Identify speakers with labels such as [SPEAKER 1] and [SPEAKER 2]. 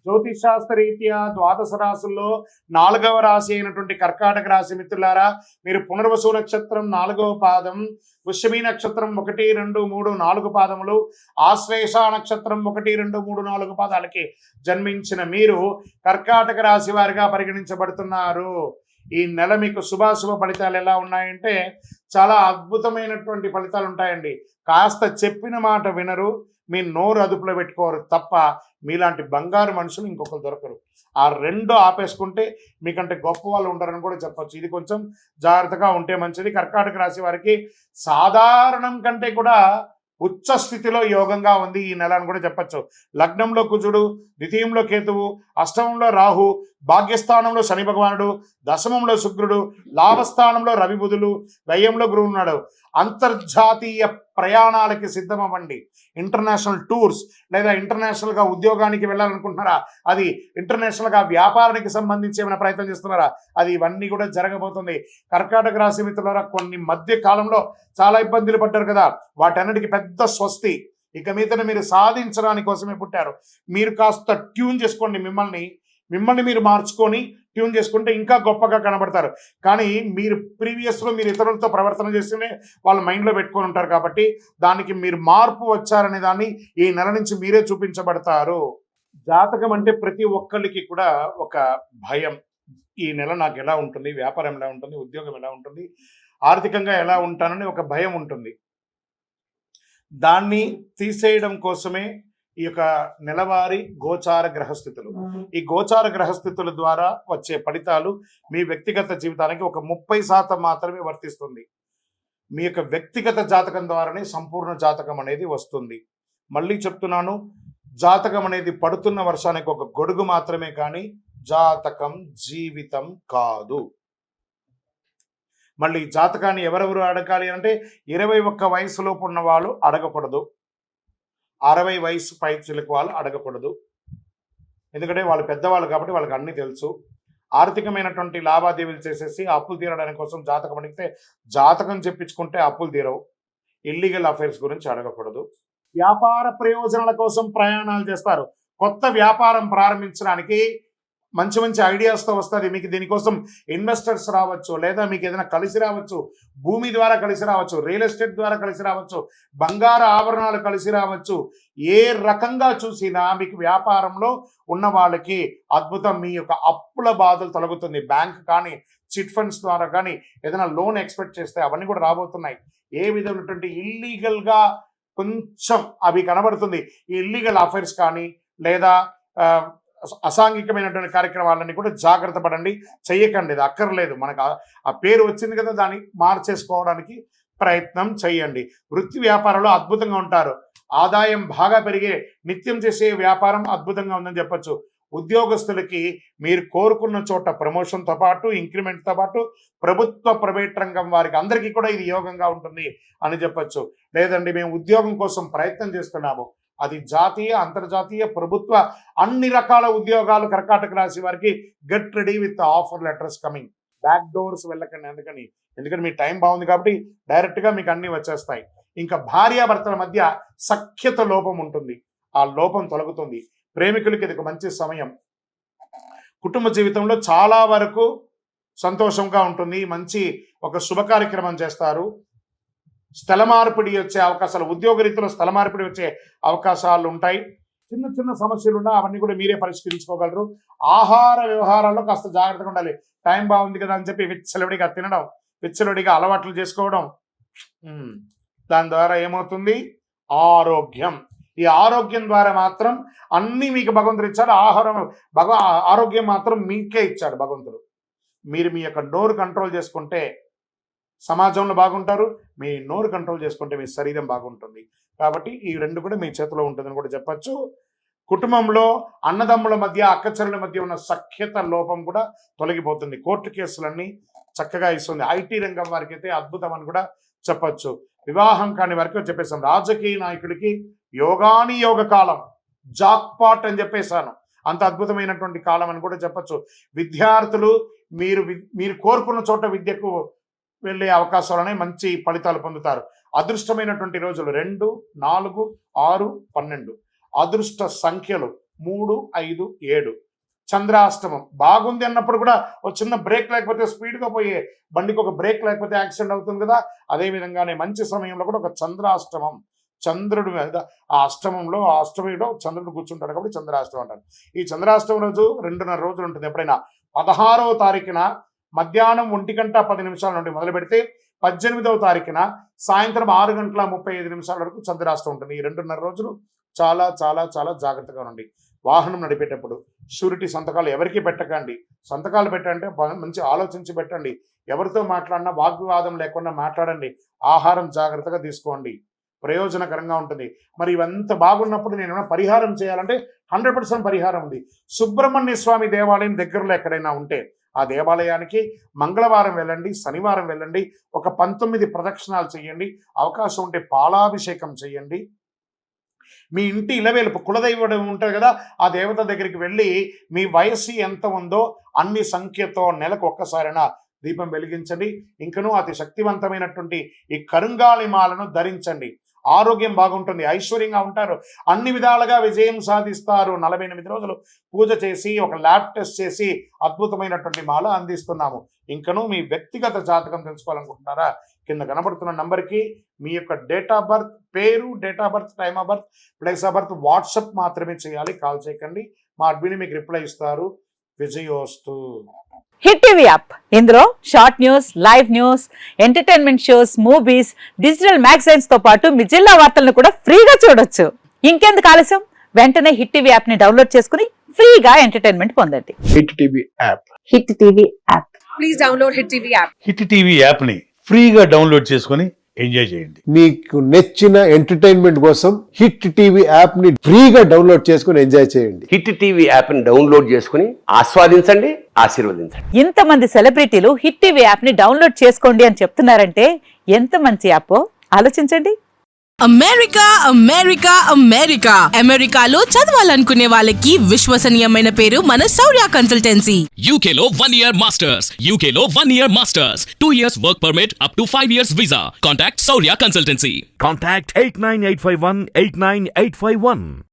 [SPEAKER 1] జ్యోతిష్ శాస్త్ర రీత్యా ద్వాదశ రాశుల్లో 4వ రాశి అయినటువంటి కర్కాటక రాశి మిత్రులారా, మీరు పునర్వసు నక్షత్రం 4వ పాదం, వృషభి నక్షత్రం 1, 2, 3, 4 పాదములు, ఆశ్లేష నక్షత్రం 1, 2, 3, 4 పాదాలకి జన్మించిన మీరు కర్కాటక రాశి వారిగా పరిగణించబడుతున్నారు. ఈ నెల మీకు శుభాశుభ ఫలితాలు ఎలా ఉన్నాయంటే చాలా అద్భుతమైనటువంటి ఫలితాలు ఉంటాయండి. కాస్త చెప్పిన మాట వినరు, మీ నోరు అదుపులో పెట్టుకోరు తప్ప మీలాంటి బంగారు మనుషులు ఇంకొకరు దొరకరు. ఆ రెండు ఆపేసుకుంటే మీకంటే గొప్ప వాళ్ళు ఉండరని కూడా చెప్పచ్చు. ఇది కొంచెం జాగ్రత్తగా ఉంటే మంచిది. కర్కాటక రాశి వారికి సాధారణం కంటే కూడా ఉచ్చ స్థితిలో యోగంగా ఉంది ఈ నెల అని కూడా చెప్పచ్చు. లగ్నంలో కుజుడు, ద్వితీయంలో కేతువు, అష్టమంలో రాహు, భాగ్యస్థానంలో శని భగవానుడు, దశమంలో శుక్రుడు, లాభస్థానంలో రవి బుధులు, వ్యయంలో గురువు ఉన్నాడు. అంతర్జాతీయ ప్రయాణాలకి సిద్ధమవ్వండి. ఇంటర్నేషనల్ టూర్స్ లేదా ఇంటర్నేషనల్గా ఉద్యోగానికి వెళ్ళాలనుకుంటున్నారా, అది ఇంటర్నేషనల్గా వ్యాపారానికి సంబంధించి ఏమైనా ప్రయత్నం చేస్తున్నారా, అది ఇవన్నీ కూడా జరగబోతుంది. కర్కాటక రాశి మిత్రులారా, కొన్ని మధ్య కాలంలో చాలా ఇబ్బందులు పడ్డారు కదా, వాటన్నిటికీ పెద్ద స్వస్తి. ఇక మీదట మీరు సాధించడానికి కోసమే పుట్టారు. మీరు కాస్త ట్యూన్ చేసుకోండి, మిమ్మల్ని మీరు మార్చుకొని ట్యూన్ చేసుకుంటే ఇంకా గొప్పగా కనబడతారు. కానీ మీరు ప్రీవియస్లో మీరు ఇతరులతో ప్రవర్తన చేస్తూనే వాళ్ళ మైండ్లో పెట్టుకొని ఉంటారు కాబట్టి దానికి మీరు మార్పు వచ్చారనే దాన్ని ఈ నెల నుంచి మీరే చూపించబడతారు. జాతకం అంటే ప్రతి ఒక్కరికి కూడా ఒక భయం. ఈ నెల నాకు ఎలా ఉంటుంది, వ్యాపారం ఎలా ఉంటుంది, ఉద్యోగం ఎలా ఉంటుంది, ఆర్థికంగా ఎలా ఉంటానని ఒక భయం ఉంటుంది. దాన్ని తీసేయడం కోసమే ఈ యొక్క నెలవారీ గోచార గ్రహస్థితులు. ఈ గోచార గ్రహస్థితుల ద్వారా వచ్చే ఫలితాలు మీ వ్యక్తిగత జీవితానికి ఒక 30% మాత్రమే వర్తిస్తుంది. మీ యొక్క వ్యక్తిగత జాతకం ద్వారానే సంపూర్ణ జాతకం అనేది వస్తుంది. మళ్ళీ చెప్తున్నాను, జాతకం అనేది పడుతున్న వర్షానికి ఒక గొడుగు మాత్రమే, కానీ జాతకం జీవితం కాదు. మళ్ళీ జాతకాన్ని ఎవరెవరు అడగాలి అంటే 21 వయసులోపు ఉన్న వాళ్ళు అడగకూడదు, 60 వయసు పైచిలకు వాళ్ళు అడగకూడదు. ఎందుకంటే వాళ్ళు పెద్దవాళ్ళు కాబట్టి వాళ్ళకి అన్నీ తెలుసు. ఆర్థికమైనటువంటి లావాదేవీలు చేసేసి అప్పులు తీరడానికి కోసం జాతకం అడిగితే జాతకం చెప్పించుకుంటే అప్పులు తీరవు. ఇల్లీగల్ అఫైర్స్ గురించి అడగకూడదు. వ్యాపార ప్రయోజనాల కోసం ప్రయాణాలు చేస్తారు. కొత్త వ్యాపారం ప్రారంభించడానికి మంచి మంచి ఐడియాస్తో వస్తుంది. మీకు దీనికోసం ఇన్వెస్టర్స్ రావచ్చు, లేదా మీకు ఏదైనా కలిసి రావచ్చు, భూమి ద్వారా కలిసి రావచ్చు, రియల్ ఎస్టేట్ ద్వారా కలిసి రావచ్చు, బంగారు ఆభరణాలు కలిసి రావచ్చు. ఏ రకంగా చూసినా మీకు వ్యాపారంలో ఉన్న వాళ్ళకి అద్భుతం. మీ యొక్క అప్పుల బాధలు తొలగుతుంది. బ్యాంక్ కానీ చిట్ ఫండ్స్ ద్వారా కానీ ఏదైనా లోన్ ఎక్స్పెక్ట్ చేస్తే అవన్నీ కూడా రాబోతున్నాయి. ఏ విధమైనటువంటి ఇల్లీగల్గా కొంచెం అవి కనబడుతుంది. ఈ ఇల్లీగల్ అఫైర్స్ కానీ లేదా అసాంఘికమైనటువంటి కార్యక్రమాలన్నీ కూడా జాగ్రత్త పడండి, చెయ్యకండి. ఇది అక్కర్లేదు. మనకు ఆ పేరు వచ్చింది కదా, దాన్ని మార్చేసుకోవడానికి ప్రయత్నం చేయండి. వృత్తి వ్యాపారంలో అద్భుతంగా ఉంటారు. ఆదాయం బాగా పెరిగే నిత్యం చేసే వ్యాపారం అద్భుతంగా ఉందని చెప్పచ్చు. ఉద్యోగస్తులకి మీరు కోరుకున్న చోట ప్రమోషన్తో పాటు ఇంక్రిమెంట్తో పాటు ప్రభుత్వ ప్రైవేట్ రంగం వారికి అందరికీ కూడా ఇది యోగంగా ఉంటుంది అని చెప్పచ్చు. లేదండి మేము ఉద్యోగం కోసం ప్రయత్నం చేస్తున్నాము, అది జాతీయ అంతర్జాతీయ ప్రభుత్వ అన్ని రకాల ఉద్యోగాలు కర్కాటక రాశి వారికి get ready with offer letters coming. Back doors వెళ్ళకండి. ఎందుకంటే మీ టైం బాగుంది కాబట్టి డైరెక్ట్గా మీకు అన్నీ వచ్చేస్తాయి. ఇంకా భార్యాభర్తల మధ్య సఖ్యత లోపం ఉంటుంది, ఆ లోపం తొలగుతుంది. ప్రేమికులకి ఇది ఒక మంచి సమయం. కుటుంబ జీవితంలో చాలా వరకు సంతోషంగా ఉంటుంది. మంచి ఒక శుభ కార్యక్రమం చేస్తారు. స్థల మార్పిడి వచ్చే అవకాశాలు, ఉద్యోగ రీతిలో స్థల మార్పిడి వచ్చే అవకాశాలు ఉంటాయి. చిన్న చిన్న సమస్యలు ఉన్నా అవన్నీ కూడా మీరే పరిష్కరించుకోగలరు. ఆహార వ్యవహారాల్లో కాస్త జాగ్రత్తగా ఉండాలి. టైం బాగుంది కదా అని చెప్పి విచ్చలవిడిగా తినడం, విచ్చలవిడిగా అలవాట్లు చేసుకోవడం, దాని ద్వారా ఏమవుతుంది, ఆరోగ్యం. ఈ ఆరోగ్యం ద్వారా మాత్రం అన్నీ మీకు భగవంతుడు ఇచ్చాడు. ఆరోగ్యం మాత్రం మీకే ఇచ్చాడు భగవంతుడు. మీరు మీ యొక్క నోరు కంట్రోల్ చేసుకుంటే సమాజంలో బాగుంటారు, మీ నోరు కంట్రోల్ చేసుకుంటే మీ శరీరం బాగుంటుంది. కాబట్టి ఈ రెండు కూడా మీ చేతిలో ఉంటుందని కూడా చెప్పచ్చు. కుటుంబంలో అన్నదమ్ముల మధ్య అక్కచెల్లెల మధ్య ఉన్న సఖ్యత లోపం కూడా తొలగిపోతుంది. కోర్టు కేసులన్నీ చక్కగా ఇస్తుంది. ఐటీ రంగం వారికి అయితే అద్భుతం అని కూడా చెప్పచ్చు. వివాహం కాని వారికి చెప్పేసాం. రాజకీయ నాయకుడికి యోగాని యోగ కాలం, జాక్పాట్ అని చెప్పేశాను. అంత అద్భుతమైనటువంటి కాలం అని కూడా చెప్పచ్చు. విద్యార్థులు మీరు కోరుకున్న చోట విద్యకు వెళ్ళే అవకాశాలనే మంచి ఫలితాలు పొందుతారు. అదృష్టమైనటువంటి రోజులు 2, 4, 6, 12. అదృష్ట సంఖ్యలు 3, 5, 7. చంద్రాష్టమం బాగుంది అన్నప్పుడు కూడా ఒక చిన్న బ్రేక్ లేకపోతే స్పీడ్గా పోయే బండికి ఒక బ్రేక్ లేకపోతే యాక్సిడెంట్ అవుతుంది కదా, అదేవిధంగానే మంచి సమయంలో కూడా ఒక చంద్రాష్టమం, చంద్రుడి మీద ఆ అష్టమంలో ఆ అష్టమిలో చంద్రుడు కూర్చుంటాడు కాబట్టి చంద్రాష్టమం అంటారు. ఈ చంద్రాష్టమం రోజు 2.5 రోజులు ఉంటుంది. ఎప్పుడైనా 16వ తారీఖున మధ్యాహ్నం 1:10 నుండి మొదలు పెడితే 18వ తారీఖున సాయంత్రం 6:35 వరకు చంద్రాష్టమం ఉంటుంది. ఈ 2.5 రోజులు చాలా చాలా చాలా జాగ్రత్తగా ఉండండి. వాహనం నడిపేటప్పుడు షూరిటీ సంతకాలు ఎవరికి పెట్టకండి. సంతకాలు పెట్టంటే మంచి ఆలోచించి పెట్టండి. ఎవరితో మాట్లాడినా వాగ్వివాదం లేకుండా మాట్లాడండి. ఆహారం జాగ్రత్తగా తీసుకోండి, ప్రయోజనకరంగా ఉంటుంది. మరి ఇవంతా బాగున్నప్పుడు నేను ఏమైనా పరిహారం చేయాలంటే 100% పరిహారం ఉంది. సుబ్రహ్మణ్య స్వామి దేవాలయం దగ్గరలో ఎక్కడైనా ఉంటే ఆ దేవాలయానికి మంగళవారం వెళ్ళండి, శనివారం వెళ్ళండి, ఒక 19 ప్రదక్షిణాలు చేయండి. అవకాశం ఉంటే పాలాభిషేకం చేయండి. మీ ఇంటి ఇలవేలుపు కులదైవం ఉంటుంది కదా, ఆ దేవత దగ్గరికి వెళ్ళి మీ వయస్సు ఎంత ఉందో అన్ని సంఖ్యతో నెలకు ఒక్కసారైనా దీపం వెలిగించండి. ఇంకనూ అతి శక్తివంతమైనటువంటి ఈ కరుంగాళి మాలను ధరించండి. ఆరోగ్యం బాగుంటుంది, ఐశ్వర్యంగా ఉంటారు, అన్ని విధాలుగా విజయం సాధిస్తారు. 48 రోజులు పూజ చేసి ఒక ల్యాబ్ టెస్ట్ చేసి అద్భుతమైనటువంటి మాల అందిస్తున్నాము. ఇంకనూ మీ వ్యక్తిగత జాతకం తెలుసుకోవాలనుకుంటున్నారా? కింద కనబడుతున్న నంబర్కి మీ యొక్క డేట్ ఆఫ్ బర్త్, పేరు, date of birth, time of birth, place of birth WhatsApp మాత్రమే చేయాలి, కాల్ చేయకండి. మా అడ్మిన్ మీకు రిప్లై ఇస్తారు. విజయోస్తు.
[SPEAKER 2] హిట్ టీవీ యాప్, ఇందులో short news, live news, entertainment shows, movies, digital magazines తో పాటు మీ జిల్లా వార్తలను కూడా ఫ్రీగా చూడొచ్చు. ఇంకెందుకు ఆలస్యం, వెంటనే హిట్ టీవీ యాప్ ని డౌన్లోడ్ చేసుకుని ఫ్రీగా ఎంటర్టైన్మెంట్ పొందండి.
[SPEAKER 3] Hit TV app.
[SPEAKER 2] Hit TV app.
[SPEAKER 4] Please download hit TV app.
[SPEAKER 5] Hit TV app ని ఫ్రీగా డౌన్లోడ్ చేసుకొని ఎంజాయ్ చేయండి.
[SPEAKER 3] మీకు నచ్చిన ఎంటర్టైన్మెంట్ కోసం హిట్ టీవీ యాప్ ని ఫ్రీగా డౌన్లోడ్ చేసుకొని ఎంజాయ్ చేయండి.
[SPEAKER 6] హిట్ టీవీ యాప్ ని డౌన్లోడ్ చేసుకుని ఆస్వాదించండి, ఆశీర్వదించండి.
[SPEAKER 2] ఇంతమంది సెలబ్రిటీలు హిట్ టీవీ యాప్ ని డౌన్లోడ్ చేసుకోండి అని చెప్తున్నారంటే ఎంత మంచి యాప్ ఆలోచించండి.
[SPEAKER 7] అమెరికా అమెరికా అమెరికా అమెరికాలో చదవాలనుకునే వాళ్ళకి విశ్వసనీయమైన పేరు మన శౌర్య కన్సల్టెన్సీ.
[SPEAKER 8] UK లో 1 year masters, UK లో 1 year masters, 2 years work permit up to 5 years visa. Contact Saurya Consultancy.
[SPEAKER 9] Contact 89851 89851.